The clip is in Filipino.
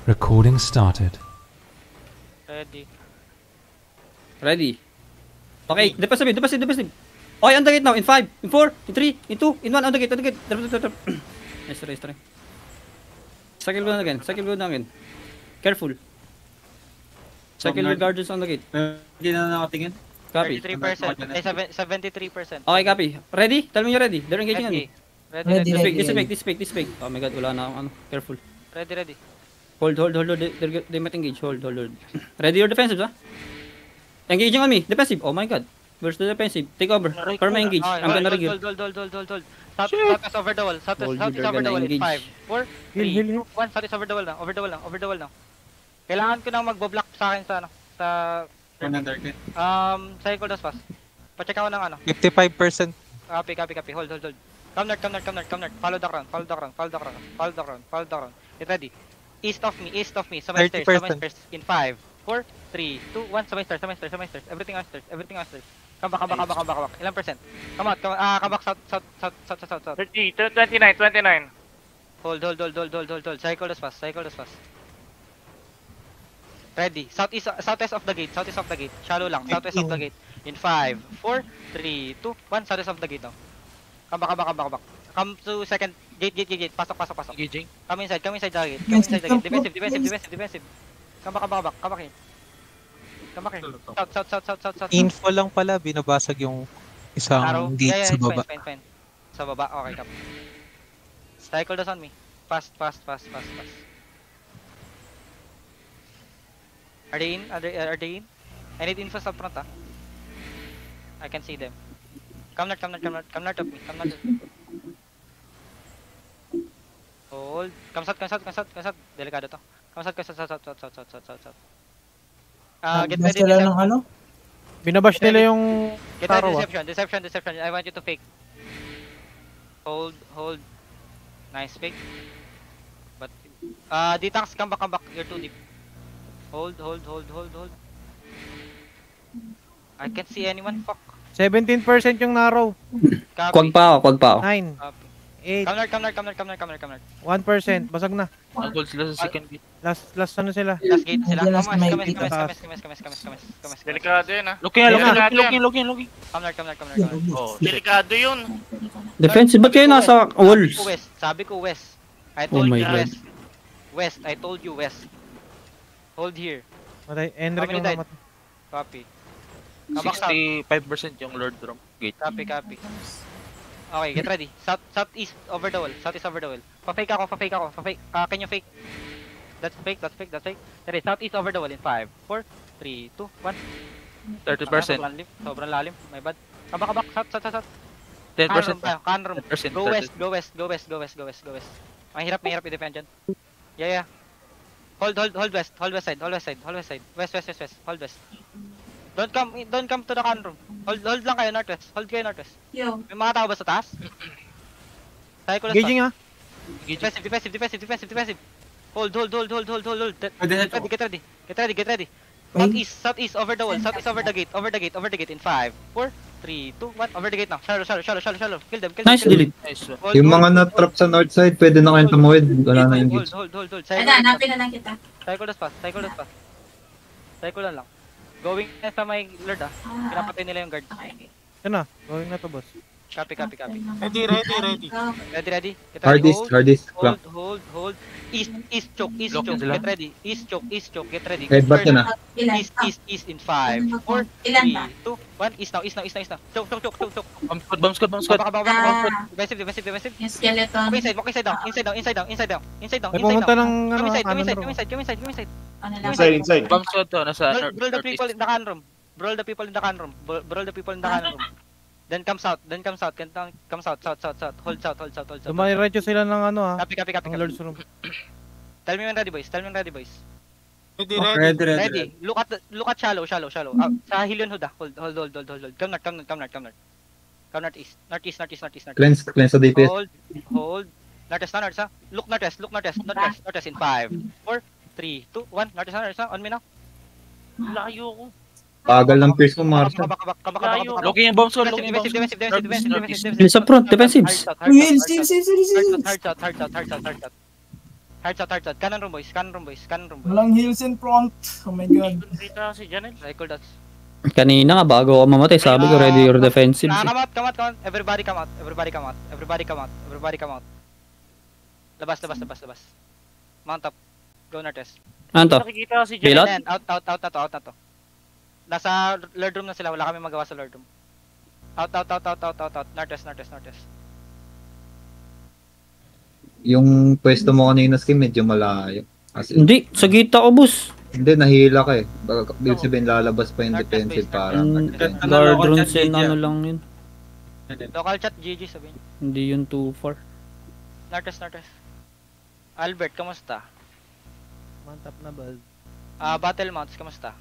Recording started. Ready. Okay, defensive. Okay, on the gate now. In 5, in 4, in 3, in 2, in 1, on the gate. Nice try. Cycle go na again. Careful. Cycle with guardians on the gate. Hindi na nakatingin. Copy. 33%. Ay, 73%. Okay, copy. Ready? Tell me you're ready. They're engaging on me. Ready. This fake. Oh my god, wala na akong ano. Careful. Ready. Hold. They might engage. Hold. Ready or defensive, ha? Engaging on me. Defensive. Oh my god. Where's the defensive? Take over. Perma engage. I'm gonna regular. Hold. South is over the wall. South is over the wall. 5, 4, 3, 2, 1. South is over the wall now. Over the wall now. Kailangan ko nang magbo-block sa akin sa ano. Sa... Cycle das fast. Pa-check ako ng ano. 55%. Copy. Hold. Come north. Follow the ground. Get ready. East of me. Sa my stairs. In 5, 4, 3, 2, 1. Sa my stairs. Everything on stairs. Come back. Ilang percent? Come out. Come back south. 29. Hold. Cycle das fast. Ready. Southwest of the gate. Shallow lang. Southwest of the gate. In 5, 4, 3, 2, 1. Southwest of the gate now. Come back. Come to second gate. Pasok. Engaging. Come inside the gate. Defensive. Come back in. South. Info lang pala, binabasag yung isang gate sa baba. Fine. Sa baba. Okay, kap. Cycle does on me. Fast. Are they in? I need info sa front, ah. I can see them. Come north of me. Hold. Come south. Delikado to. Come south. Get ready. Ng ano? Binabash nila yung Get ready, taro. deception. I want you to fake. Hold. Nice fake. But D-tanks, come back. You're too deep. Hold. I can't see anyone. Fuck. 17% yung narrow. Kwag pa ako. 9, Copy. 8, Come north. 1%. Basag na. Gold sila sa second gate. Last ano sila? Last gate sila. Last Come. Delikado yun ah. Looking. Come north. Oh, delikado yun. Defensive. Ba't kayo nasa walls? Sabi ko west. I Oh told my you God. west. I told you west. Hold here. Matay. Enric How many yung died? namatay. Copy. Kabak south. 65% yung Lord Drum gate. Copy. Okay, get ready. Southeast over the wall. Pa-fake ako. Can you fake? That's fake. Ready, southeast over the wall in 5, 4, 3, 2, 1. 30%. Sobrang lalim. My bad. Kabak. South. 10%. Can room. 10%. Go west. Mahirap i-defend dyan. Yeah. Hold west side. West. Hold west. Don't come to the can room. Hold lang kayo northwest. Yo. May mga tao ba sa taas? Cycle na Engaging ha. Defensive. Hold. Get ready. Southeast over the wall. Southeast over the gate in 5, 4, 3, 2, 1. Over the gate now. Shallow. Kill them. Nice delete. Nice. Hold. Yung mga na-trap sa north side, pwede na kayong tumawid. Wala na yung gates. Hold. Hanapin na lang kita. Cycle na lang. Going na sa my lord, ah. Pinapatay nila yung guard. Okay. Yan na. Going na to, boss. Copy. Ready. Ready. Get Hardest. Hold. East choke. Get ready. East choke. Get ready. Headbutt yun ah. Ilan? East in 5, 4, 3, 2, 1. East now. Choke. Bomb squad. Baka. Defensive. Yung skeleton. Walk inside down. May pumunta ng Come ano. inside. Ano lang? Inside. Bomb squad to. Nasa Brawl the people in the can room. Brawl the people in the can room. Then come south. Come south. Hold south. Dumairetso sila ng ano ha. Copy. Ng Lord's Room. Tell me when ready, boys. Ready. Ready. Look at shallow. Sa Helion Hood, ah. Hold. Come north. Northeast. Cleanse sa DPS. Hold. Northwest, ah. Look northwest in 5, 4, 3, 2, 1. Northwest, ah. On me now. layo ko. Bagal ng pierce mo, Marshall. Looking yung bomb squad. Sa front, defensive. Hard shot. Hearts out. Cannon room boys. Walang heals in front. Oh my god. Kita si Janel. Cycle dots. Kanina nga, bago ako mamatay, sabi ko, ready your defensive. Come out. Everybody come out. Labas. Mount up. Go Nortes. Ano to? Nakikita si Bailot? Janel. Out na to. Nasa Lord room na sila, wala kami magawa sa Lord room. Out. Nortes. Yung pwesto mo kanina, Skim, medyo malayo. As in, Hindi, sa gita ko, boss. hindi, nahila ka eh. Baka ibig sabihin, lalabas pa yung defensive para. Guard runes and ano lang yun. Local chat, GG sabihin. Hindi yun too far. Nortes. Albert, kamusta? Mantap na ba? Battle mounts, kamusta?